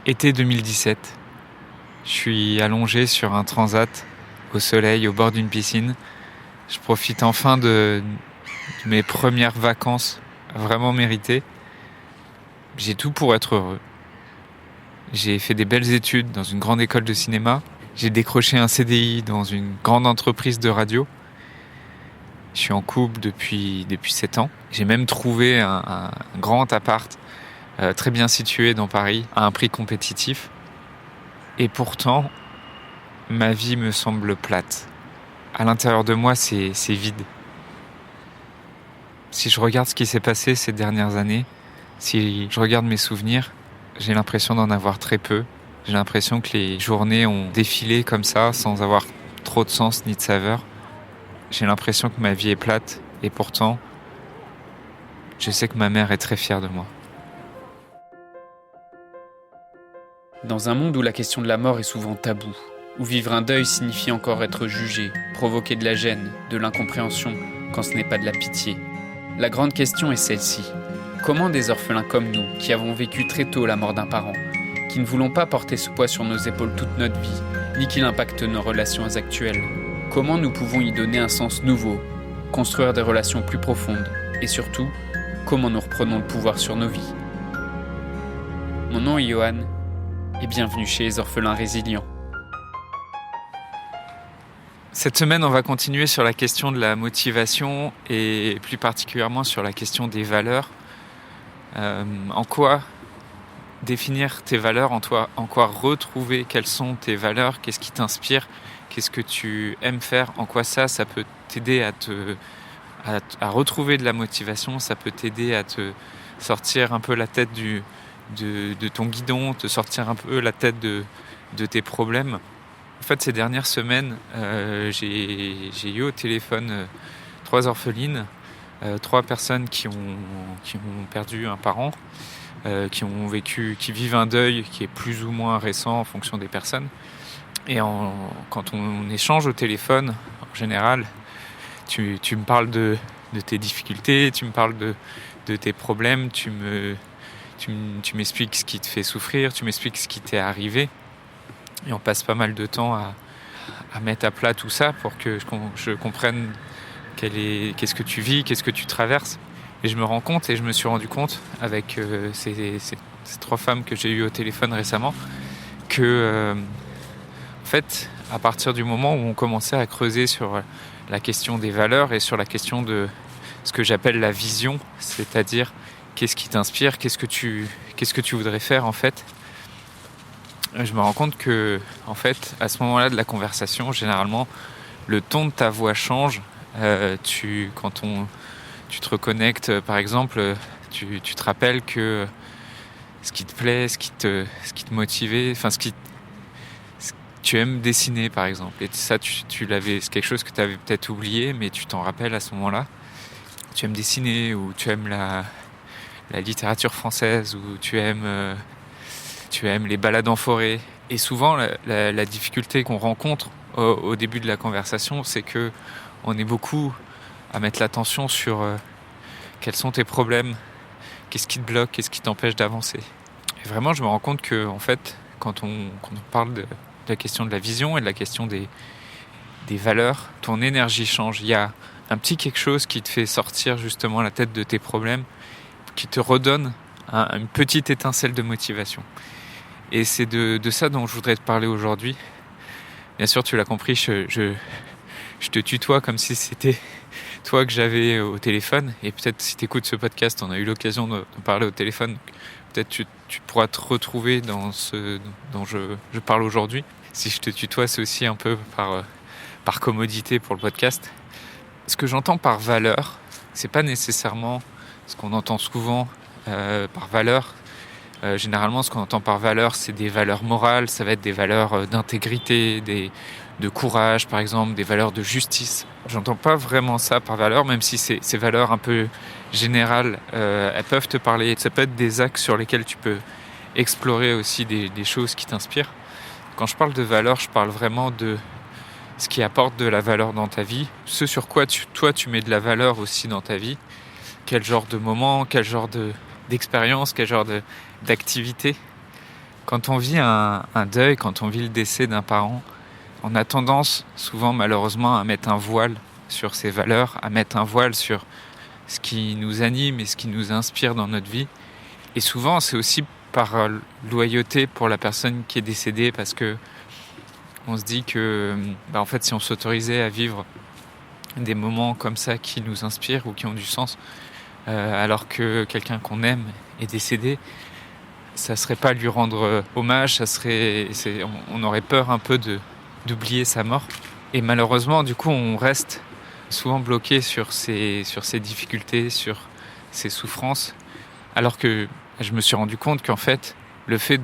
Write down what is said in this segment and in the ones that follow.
Été 2017. Je suis allongé sur un transat au soleil au bord d'une piscine. Je profite enfin de mes premières vacances vraiment méritées. J'ai tout pour être heureux. J'ai fait des belles études dans une grande école de cinéma. J'ai décroché un CDI dans une grande entreprise de radio. Je suis en couple depuis 7 ans. J'ai même trouvé un grand appart très bien situé dans Paris à un prix compétitif. Et pourtant, ma vie me semble plate. À l'intérieur de moi, c'est vide. Si je regarde ce qui s'est passé ces dernières années, si je regarde mes souvenirs, j'ai l'impression d'en avoir très peu. J'ai l'impression que les journées ont défilé comme ça, sans avoir trop de sens ni de saveur. J'ai l'impression que ma vie est plate, et pourtant, je sais que ma mère est très fière de moi. Dans un monde où la question de la mort est souvent taboue, où vivre un deuil signifie encore être jugé, provoquer de la gêne, de l'incompréhension, quand ce n'est pas de la pitié, la grande question est celle-ci. Comment des orphelins comme nous, qui avons vécu très tôt la mort d'un parent, qui ne voulons pas porter ce poids sur nos épaules toute notre vie, ni qu'il impacte nos relations actuelles, comment nous pouvons y donner un sens nouveau, construire des relations plus profondes, et surtout, comment nous reprenons le pouvoir sur nos vies. Mon nom est Johan, et bienvenue chez les orphelins résilients. Cette semaine, on va continuer sur la question de la motivation et plus particulièrement sur la question des valeurs. En quoi définir tes valeurs, en quoi retrouver quelles sont tes valeurs, qu'est-ce qui t'inspire, qu'est-ce que tu aimes faire, en quoi ça peut t'aider à retrouver de la motivation, ça peut t'aider à te sortir un peu la tête de ton guidon, te sortir un peu la tête de tes problèmes. En fait, ces dernières semaines, j'ai eu au téléphone 3 orphelines, 3 personnes qui ont perdu un parent, qui vivent un deuil qui est plus ou moins récent en fonction des personnes. Et quand on échange au téléphone, en général, tu me parles de tes difficultés, tu me parles de tes problèmes, tu m'expliques ce qui te fait souffrir, tu m'expliques ce qui t'est arrivé. Et on passe pas mal de temps à mettre à plat tout ça pour que je comprenne qu'est-ce que tu vis, qu'est-ce que tu traverses. Et je me suis rendu compte avec ces 3 femmes que j'ai eues au téléphone récemment que, en fait, à partir du moment où on commençait à creuser sur la question des valeurs et sur la question de ce que j'appelle la vision, c'est-à-dire qu'est-ce qui t'inspire, qu'est-ce que tu voudrais faire en fait, je me rends compte que, en fait, à ce moment-là de la conversation, généralement, le ton de ta voix change. Quand tu te reconnectes, par exemple, tu te rappelles que ce qui te plaît, ce qui te motivait, tu aimes dessiner, par exemple. Et ça, c'est quelque chose que tu avais peut-être oublié, mais tu t'en rappelles à ce moment-là. Tu aimes dessiner, ou tu aimes la littérature française, ou tu aimes les balades en forêt. Et souvent, la difficulté qu'on rencontre au début de la conversation, c'est que on est beaucoup à mettre l'attention sur quels sont tes problèmes, qu'est-ce qui te bloque, qu'est-ce qui t'empêche d'avancer. Et vraiment, je me rends compte que, en fait, quand on parle de la question de la vision et de la question des valeurs, ton énergie change. Il y a un petit quelque chose qui te fait sortir justement la tête de tes problèmes, qui te redonne une petite étincelle de motivation. Et c'est de ça dont je voudrais te parler aujourd'hui. Bien sûr, tu l'as compris, je te tutoie comme si c'était toi que j'avais au téléphone. Et peut-être si tu écoutes ce podcast, on a eu l'occasion de parler au téléphone. Peut-être tu pourras te retrouver dans ce dont je parle aujourd'hui. Si je te tutoie, c'est aussi un peu par commodité pour le podcast. Ce que j'entends par valeur, c'est pas nécessairement ce qu'on entend souvent par valeur. Généralement, ce qu'on entend par valeur, c'est des valeurs morales, ça va être des valeurs d'intégrité, de courage, par exemple, des valeurs de justice. J'entends pas vraiment ça par valeur, même si ces valeurs un peu générales, elles peuvent te parler. Ça peut être des axes sur lesquels tu peux explorer aussi des choses qui t'inspirent. Quand je parle de valeur, je parle vraiment de ce qui apporte de la valeur dans ta vie, ce sur quoi toi tu mets de la valeur aussi dans ta vie, quel genre de moment, quel genre d'expérience, quel genre d'activité. Quand on vit un deuil, quand on vit le décès d'un parent, on a tendance, souvent malheureusement, à mettre un voile sur ses valeurs, à mettre un voile sur ce qui nous anime et ce qui nous inspire dans notre vie. Et souvent, c'est aussi par loyauté pour la personne qui est décédée, parce que on se dit que, en fait, si on s'autorisait à vivre des moments comme ça qui nous inspirent ou qui ont du sens, alors que quelqu'un qu'on aime est décédé, ça serait pas lui rendre hommage, on aurait peur un peu d'oublier sa mort. Et malheureusement, du coup, on reste souvent bloqué sur ces difficultés, sur ces souffrances, alors que je me suis rendu compte qu'en fait, le fait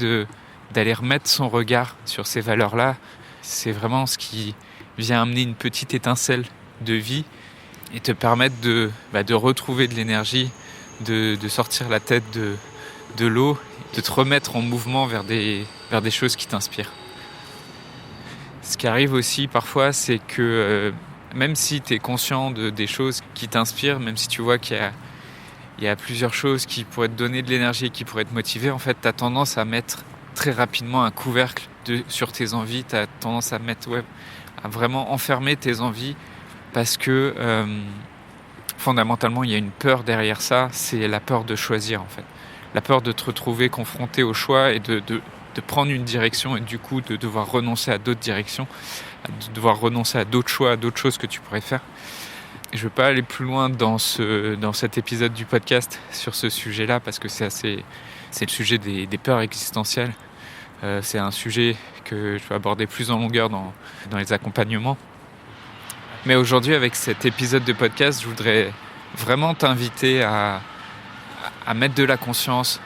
d'aller remettre son regard sur ces valeurs-là, c'est vraiment ce qui vient amener une petite étincelle de vie et te permettre de retrouver de l'énergie, de sortir la tête de l'eau, de te remettre en mouvement vers des choses qui t'inspirent. Ce qui arrive aussi parfois, c'est que même si tu es conscient des choses qui t'inspirent, même si tu vois qu'il y a plusieurs choses qui pourraient te donner de l'énergie, qui pourraient te motiver, en fait, tu as tendance à mettre très rapidement un couvercle sur tes envies, tu as tendance à vraiment enfermer tes envies, parce que fondamentalement, il y a une peur derrière ça, c'est la peur de choisir, en fait. La peur de te retrouver confronté au choix et de prendre une direction et du coup de devoir renoncer à d'autres directions, de devoir renoncer à d'autres choix, à d'autres choses que tu pourrais faire. Je ne veux pas aller plus loin dans cet épisode du podcast sur ce sujet-là, parce que c'est le sujet des peurs existentielles. C'est un sujet que je vais aborder plus en longueur dans les accompagnements. Mais aujourd'hui, avec cet épisode de podcast, je voudrais vraiment t'inviter à mettre de la conscience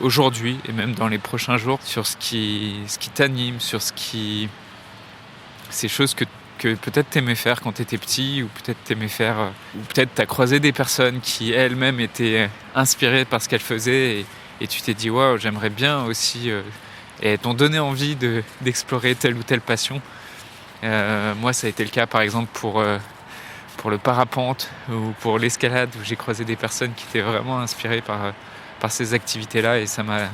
aujourd'hui et même dans les prochains jours sur ce qui t'anime, sur ces choses que peut-être t'aimais faire quand t'étais petit, ou peut-être t'as croisé des personnes qui elles-mêmes étaient inspirées par ce qu'elles faisaient et tu t'es dit waouh, j'aimerais bien aussi, et t'ont donné envie d'explorer telle ou telle passion. Moi, ça a été le cas par exemple pour le parapente ou pour l'escalade, où j'ai croisé des personnes qui étaient vraiment inspirées par ces activités-là, et ça m'a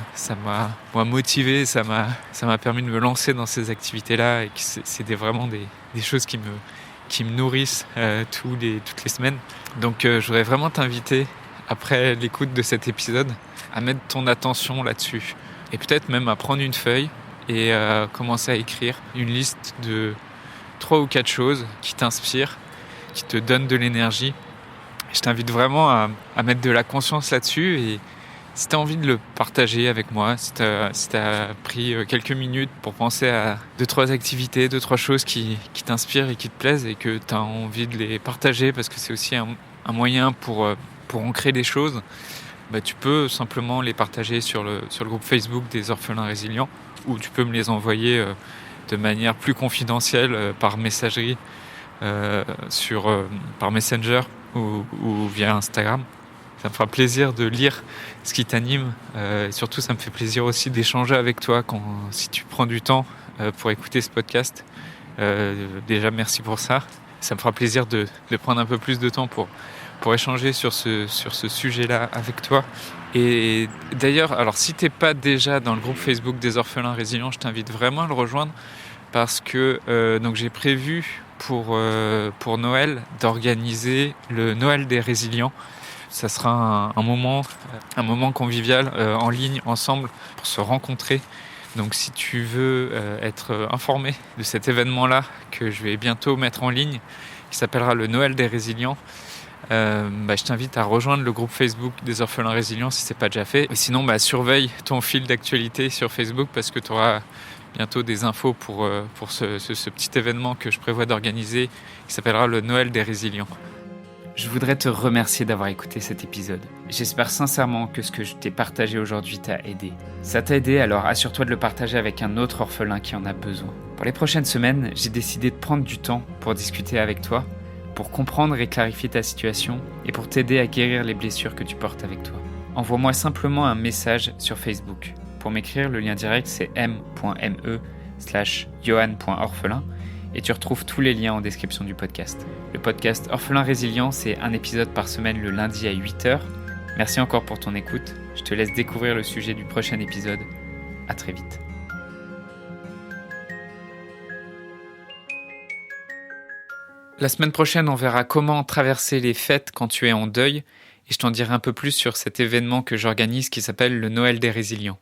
motivé, ça m'a permis de me lancer dans ces activités-là, et que c'était vraiment des choses qui me nourrissent toutes les semaines. Donc je voudrais vraiment t'inviter, après l'écoute de cet épisode, à mettre ton attention là-dessus, et peut-être même à prendre une feuille et commencer à écrire une liste de 3 ou 4 choses qui t'inspirent, qui te donnent de l'énergie. Je t'invite vraiment à mettre de la conscience là-dessus, et si tu as envie de le partager avec moi, si tu as pris quelques minutes pour penser à 2-3 activités, 2-3 choses qui t'inspirent et qui te plaisent, et que tu as envie de les partager parce que c'est aussi un moyen pour ancrer des choses, tu peux simplement les partager sur le groupe Facebook des Orphelins Résilients, ou tu peux me les envoyer de manière plus confidentielle par messagerie, par Messenger ou via Instagram. Ça me fera plaisir de lire ce qui t'anime. Et surtout, ça me fait plaisir aussi d'échanger avec toi si tu prends du temps pour écouter ce podcast. Déjà, merci pour ça. Ça me fera plaisir de prendre un peu plus de temps pour échanger sur ce sujet-là avec toi. Et d'ailleurs, alors si tu n'es pas déjà dans le groupe Facebook des Orphelins Résilients, je t'invite vraiment à le rejoindre, parce que donc j'ai prévu pour Noël d'organiser le Noël des Résilients. Ça sera un moment convivial en ligne, ensemble, pour se rencontrer. Donc si tu veux être informé de cet événement-là que je vais bientôt mettre en ligne, qui s'appellera le Noël des Résilients, je t'invite à rejoindre le groupe Facebook des Orphelins Résilients si ce n'est pas déjà fait. Et sinon, surveille ton fil d'actualité sur Facebook, parce que tu auras bientôt des infos pour ce petit événement que je prévois d'organiser, qui s'appellera le Noël des Résilients. Je voudrais te remercier d'avoir écouté cet épisode. J'espère sincèrement que ce que je t'ai partagé aujourd'hui t'a aidé. Ça t'a aidé, alors assure-toi de le partager avec un autre orphelin qui en a besoin. Pour les prochaines semaines, j'ai décidé de prendre du temps pour discuter avec toi, pour comprendre et clarifier ta situation, et pour t'aider à guérir les blessures que tu portes avec toi. Envoie-moi simplement un message sur Facebook. Pour m'écrire, le lien direct c'est m.me/johan.orphelin, et tu retrouves tous les liens en description du podcast. Le podcast Orphelin Résilient, c'est un épisode par semaine le lundi à 8h. Merci encore pour ton écoute. Je te laisse découvrir le sujet du prochain épisode. À très vite. La semaine prochaine, on verra comment traverser les fêtes quand tu es en deuil, et je t'en dirai un peu plus sur cet événement que j'organise qui s'appelle le Noël des résilients.